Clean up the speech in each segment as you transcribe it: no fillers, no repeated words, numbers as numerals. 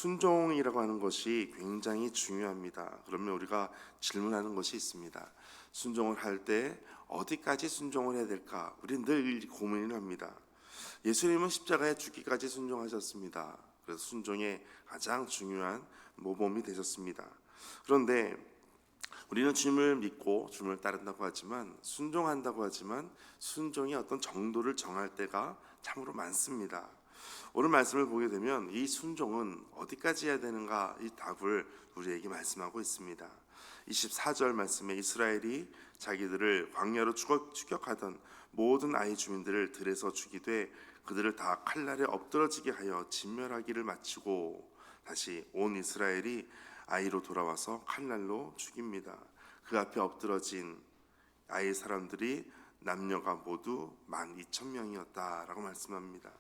순종이라고 하는 것이 굉장히 중요합니다. 그러면 우리가 질문하는 것이 있습니다. 순종을 할 때 어디까지 순종을 해야 될까? 우리는 늘 고민을 합니다. 예수님은 십자가에 죽기까지 순종하셨습니다. 그래서 순종의 가장 중요한 모범이 되셨습니다. 그런데 우리는 주님을 믿고 주님을 따른다고 하지만, 순종한다고 하지만 순종의 어떤 정도를 정할 때가 참으로 많습니다. 오늘 말씀을 보게 되면 이 순종은 어디까지 해야 되는가, 이 답을 우리에게 말씀하고 있습니다. 24절 말씀에 이스라엘이 자기들을 광야로 추격하던 모든 아이 주민들을 들에서 죽이되 그들을 다 칼날에 엎드러지게 하여 진멸하기를 마치고 다시 온 이스라엘이 아이로 돌아와서 칼날로 죽입니다. 그 앞에 엎드러진 아이 사람들이 남녀가 모두 12,000명이었다라고 말씀합니다.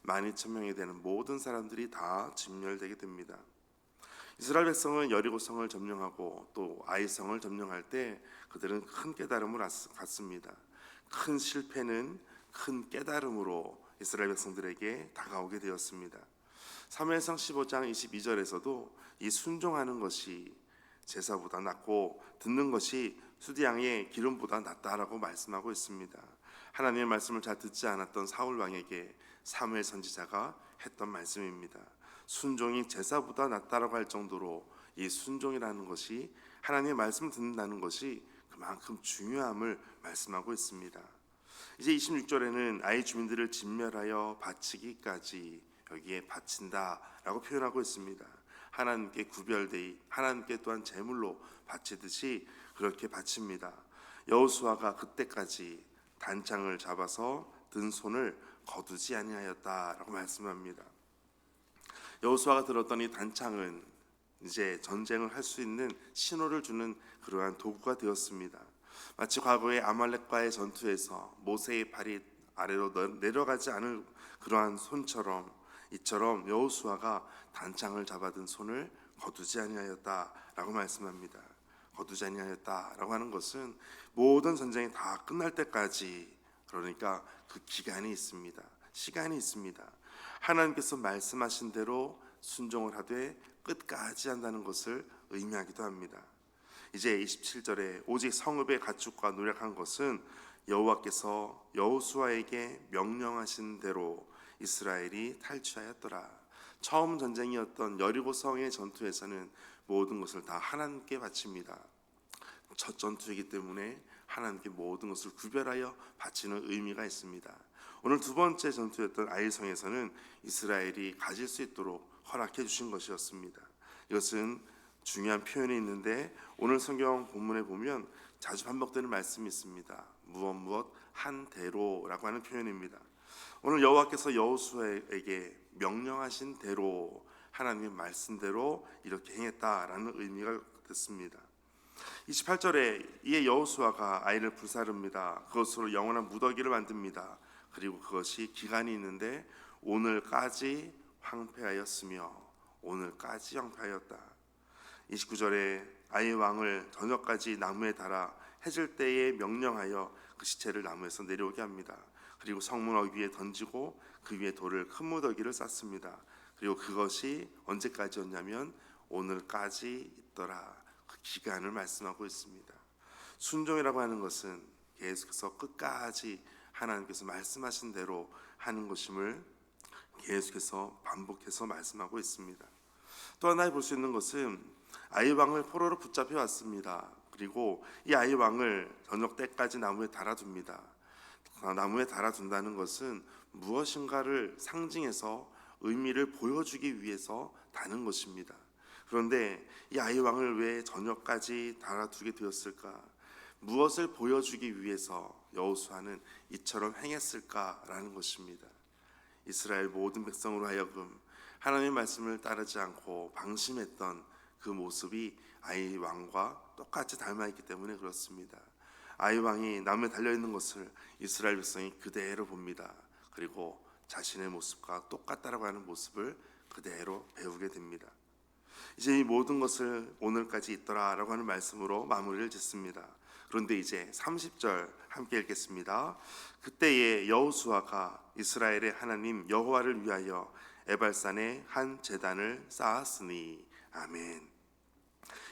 12,000명이 되는 모든 사람들이 다 진멸되게 됩니다. 이스라엘 백성은 여리고성을 점령하고 또 아이성을 점령할 때 그들은 큰 깨달음을 갖습니다. 큰 실패는 큰 깨달음으로 이스라엘 백성들에게 다가오게 되었습니다. 사무엘상 15장 22절에서도 이 순종하는 것이 제사보다 낫고 듣는 것이 수디양의 기름보다 낫다라고 말씀하고 있습니다. 하나님의 말씀을 잘 듣지 않았던 사울 왕에게 사무엘 선지자가 했던 말씀입니다. 순종이 제사보다 낫다라고 할 정도로 이 순종이라는 것이, 하나님의 말씀을 듣는다는 것이 그만큼 중요함을 말씀하고 있습니다. 이제 26절에는 아이 주민들을 진멸하여 바치기까지, 여기에 바친다라고 표현하고 있습니다. 하나님께 구별되이 하나님께 또한 제물로 바치듯이 그렇게 바칩니다. 여호수아가 그때까지 단창을 잡아서 든 손을 거두지 아니하였다라고 말씀합니다. 여호수아가 들었던 이 단창은 이제 전쟁을 할 수 있는 신호를 주는 그러한 도구가 되었습니다. 마치 과거의 아말렉과의 전투에서 모세의 발이 아래로 내려가지 않을 그러한 손처럼, 이처럼 여호수아가 단창을 잡아든 손을 거두지 아니하였다라고 말씀합니다. 거두지 아니하였다라고 하는 것은 모든 전쟁이 다 끝날 때까지, 그러니까 그 기간이 있습니다. 시간이 있습니다. 하나님께서 말씀하신 대로 순종을 하되 끝까지 한다는 것을 의미하기도 합니다. 이제 27절에 오직 성읍의 가축과 노력한 것은 여호와께서 여호수아에게 명령하신 대로 이스라엘이 탈취하였더라. 처음 전쟁이었던 여리고성의 전투에서는 모든 것을 다 하나님께 바칩니다. 첫 전투이기 때문에 하나님께 모든 것을 구별하여 바치는 의미가 있습니다. 오늘 두 번째 전투였던 아이성에서는 이스라엘이 가질 수 있도록 허락해 주신 것이었습니다. 이것은 중요한 표현이 있는데 오늘 성경 본문에 보면 자주 반복되는 말씀이 있습니다. 무엇 한 대로라고 하는 표현입니다. 오늘 여호와께서 여호수아에게 명령하신 대로, 하나님의 말씀대로 이렇게 행했다라는 의미가 됐습니다. 28절에 이에 여호수아가 아이를 불사릅니다. 그것으로 영원한 무더기를 만듭니다. 그리고 그것이 기간이 있는데 오늘까지 황폐하였으며, 오늘까지 황폐하였다. 29절에 아이 왕을 저녁까지 나무에 달아 해질 때에 명령하여 그 시체를 나무에서 내려오게 합니다. 그리고 성문 어귀 위에 던지고 그 위에 돌을 큰 무더기를 쌓습니다. 그리고 그것이 언제까지였냐면 오늘까지 있더라. 그 기간을 말씀하고 있습니다. 순종이라고 하는 것은 계속해서 끝까지 하나님께서 말씀하신 대로 하는 것임을 계속해서 반복해서 말씀하고 있습니다. 또 하나 볼 수 있는 것은 아이 왕을 포로로 붙잡혀 왔습니다. 그리고 이 아이 왕을 저녁 때까지 나무에 달아둡니다. 나무에 달아둔다는 것은 무엇인가를 상징해서 의미를 보여주기 위해서 다는 것입니다. 그런데 이 아이 왕을 왜 저녁까지 달아두게 되었을까? 무엇을 보여주기 위해서 여호수아는 이처럼 행했을까라는 것입니다. 이스라엘 모든 백성으로 하여금 하나님의 말씀을 따르지 않고 방심했던 그 모습이 아이 왕과 똑같이 닮아있기 때문에 그렇습니다. 아이 왕이 나무에 달려있는 것을 이스라엘 백성이 그대로 봅니다. 그리고 자신의 모습과 똑같다라고 하는 모습을 그대로 배우게 됩니다. 이제 이 모든 것을 오늘까지 있더라라고 하는 말씀으로 마무리를 짓습니다. 그런데 이제 30절 함께 읽겠습니다. 그때에 여호수아가 이스라엘의 하나님 여호와를 위하여 에발산에 한 제단을 쌓았으니. 아멘.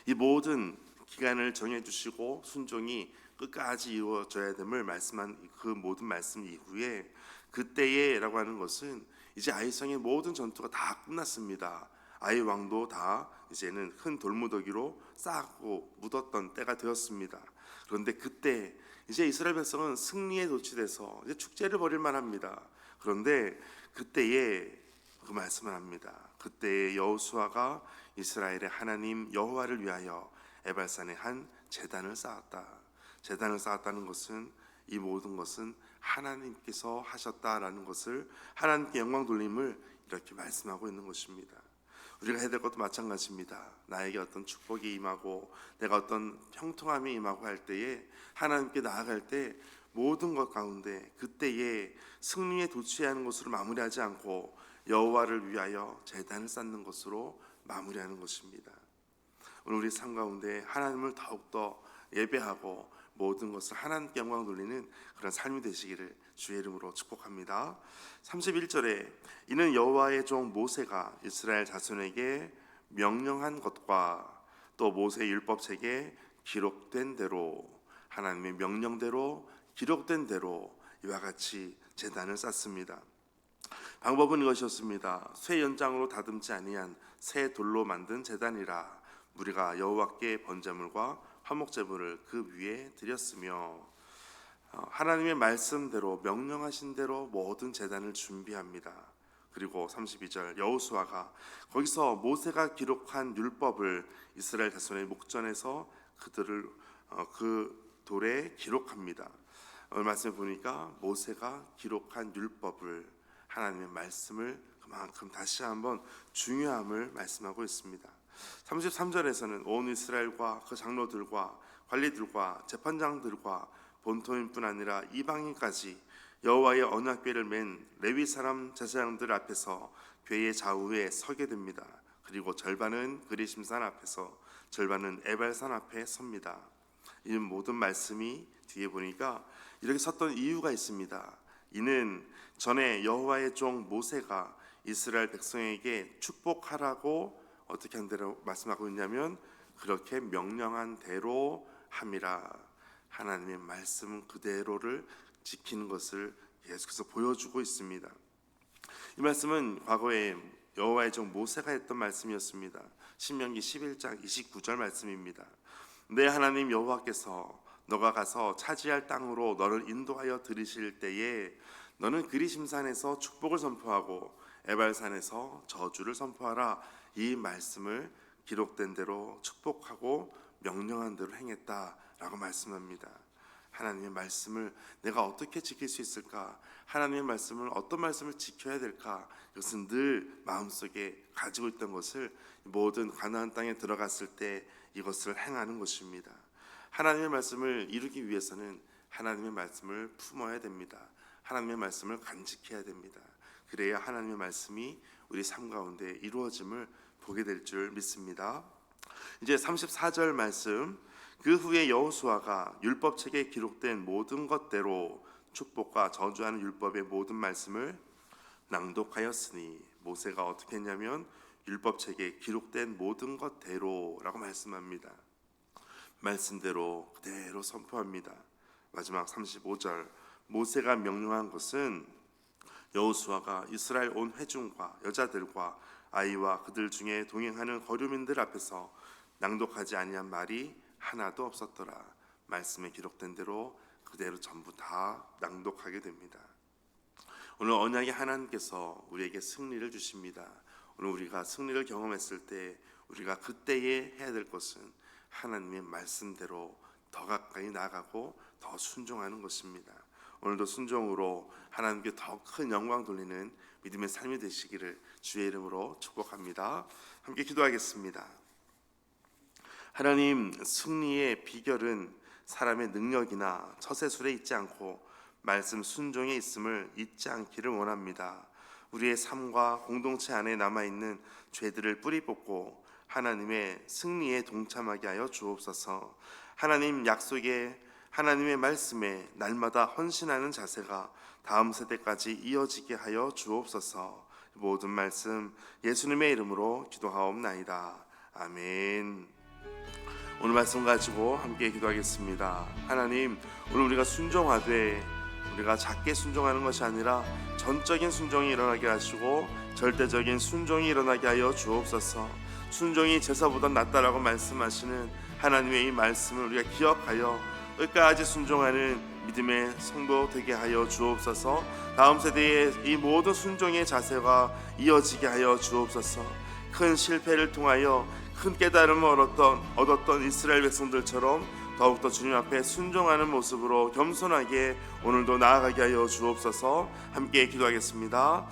이 모든 기간을 정해주시고 순종이 끝까지 이루어져야 됨을 말씀한 그 모든 말씀 이후에 그때에라고 하는 것은 이제 아이성의 모든 전투가 다 끝났습니다. 아이 왕도 다 이제는 큰 돌무더기로 쌓고 묻었던 때가 되었습니다. 그런데 그때 이제 이스라엘 백성은 승리에 도취돼서 이제 축제를 벌일 만합니다. 그런데 그때에 그 말씀을 합니다. 그때에 여호수아가 이스라엘의 하나님 여호와를 위하여 에발산에 한 제단을 쌓았다. 제단을 쌓았다는 것은 이 모든 것은 하나님께서 하셨다라는 것을, 하나님께 영광 돌림을 이렇게 말씀하고 있는 것입니다. 우리가 해야 될 것도 마찬가지입니다. 나에게 어떤 축복이 임하고 내가 어떤 형통함이 임하고 할 때에 하나님께 나아갈 때 모든 것 가운데 그때에 승리에 도취해야 하는 것으로 마무리하지 않고 여호와를 위하여 제단을 쌓는 것으로 마무리하는 것입니다. 오늘 우리 삶 가운데 하나님을 더욱더 예배하고 모든 것을 하나님께 영광 돌리는 그런 삶이 되시기를 주의 이름으로 축복합니다. 31절에 이는 여호와의 종 모세가 이스라엘 자손에게 명령한 것과 또 모세 율법책에 기록된 대로, 하나님의 명령대로 기록된 대로 이와 같이 제단을 쌓습니다. 방법은 이것이었습니다. 쇠 연장으로 다듬지 아니한 새 돌로 만든 제단이라 우리가 여호와께 번제물과 화목제물을 그 위에 드렸으며, 하나님의 말씀대로 명령하신 대로 모든 제단을 준비합니다. 그리고 32절 여호수아가 거기서 모세가 기록한 율법을 이스라엘 자손의 목전에서 그들을 그 돌에 기록합니다. 오늘 말씀을 보니까 모세가 기록한 율법을, 하나님의 말씀을 그만큼 다시 한번 중요함을 말씀하고 있습니다. 33절에서는 온 이스라엘과 그 장로들과 관리들과 재판장들과 본토인뿐 아니라 이방인까지 여호와의 언약궤를 맨 레위 사람 제사장들 앞에서 궤의 좌우에 서게 됩니다. 그리고 절반은 그리심산 앞에서, 절반은 에발산 앞에 섭니다. 이 모든 말씀이 뒤에 보니까 이렇게 섰던 이유가 있습니다. 이는 전에 여호와의 종 모세가 이스라엘 백성에게 축복하라고 어떻게 한 대로 말씀하고 있냐면 그렇게 명령한 대로 함이라. 하나님의 말씀 그대로를 지키는 것을 계속해서 보여주고 있습니다. 이 말씀은 과거에 여호와의 종 모세가 했던 말씀이었습니다. 신명기 11장 29절 말씀입니다. 내 하나님 여호와께서 너가 가서 차지할 땅으로 너를 인도하여 들이실 때에 너는 그리심산에서 축복을 선포하고 에발산에서 저주를 선포하라. 이 말씀을 기록된 대로 축복하고 명령한 대로 행했다라고 말씀합니다. 하나님의 말씀을 내가 어떻게 지킬 수 있을까? 하나님의 말씀을 어떤 말씀을 지켜야 될까? 이것은 늘 마음속에 가지고 있던 것을 모든 가나안 땅에 들어갔을 때 이것을 행하는 것입니다. 하나님의 말씀을 이루기 위해서는 하나님의 말씀을 품어야 됩니다. 하나님의 말씀을 간직해야 됩니다. 그래야 하나님의 말씀이 우리 삶 가운데 이루어짐을 보게 될 줄 믿습니다. 이제 34절 말씀, 그 후에 여호수아가 율법책에 기록된 모든 것대로 축복과 저주하는 율법의 모든 말씀을 낭독하였으니, 모세가 어떻게 했냐면 율법책에 기록된 모든 것대로라고 말씀합니다. 말씀대로 그대로 선포합니다. 마지막 35절 모세가 명령한 것은 여호수아가 이스라엘 온 회중과 여자들과 아이와 그들 중에 동행하는 거류민들 앞에서 낭독하지 아니한 말이 하나도 없었더라. 말씀에 기록된 대로 그대로 전부 다 낭독하게 됩니다. 오늘 언약의 하나님께서 우리에게 승리를 주십니다. 오늘 우리가 승리를 경험했을 때 우리가 그때에 해야 될 것은 하나님의 말씀대로 더 가까이 나가고 더 순종하는 것입니다. 오늘도 순종으로 하나님께 더 큰 영광 돌리는 믿음의 삶이 되시기를 주의 이름으로 축복합니다. 함께 기도하겠습니다. 하나님, 승리의 비결은 사람의 능력이나 처세술에 있지 않고 말씀 순종에 있음을 잊지 않기를 원합니다. 우리의 삶과 공동체 안에 남아있는 죄들을 뿌리 뽑고 하나님의 승리에 동참하게 하여 주옵소서. 하나님 약속에, 하나님의 말씀에 날마다 헌신하는 자세가 다음 세대까지 이어지게 하여 주옵소서. 모든 말씀 예수님의 이름으로 기도하옵나이다. 아멘. 오늘 말씀 가지고 함께 기도하겠습니다. 하나님, 오늘 우리가 순종하되 우리가 작게 순종하는 것이 아니라 전적인 순종이 일어나게 하시고 절대적인 순종이 일어나게 하여 주옵소서. 순종이 제사보다 낫다라고 말씀하시는 하나님의 이 말씀을 우리가 기억하여 끝까지 순종하는 믿음의 성도 되게 하여 주옵소서. 다음 세대의 이 모든 순종의 자세가 이어지게 하여 주옵소서. 큰 실패를 통하여 큰 깨달음을 얻었던 이스라엘 백성들처럼 더욱더 주님 앞에 순종하는 모습으로 겸손하게 오늘도 나아가게 하여 주옵소서. 함께 기도하겠습니다.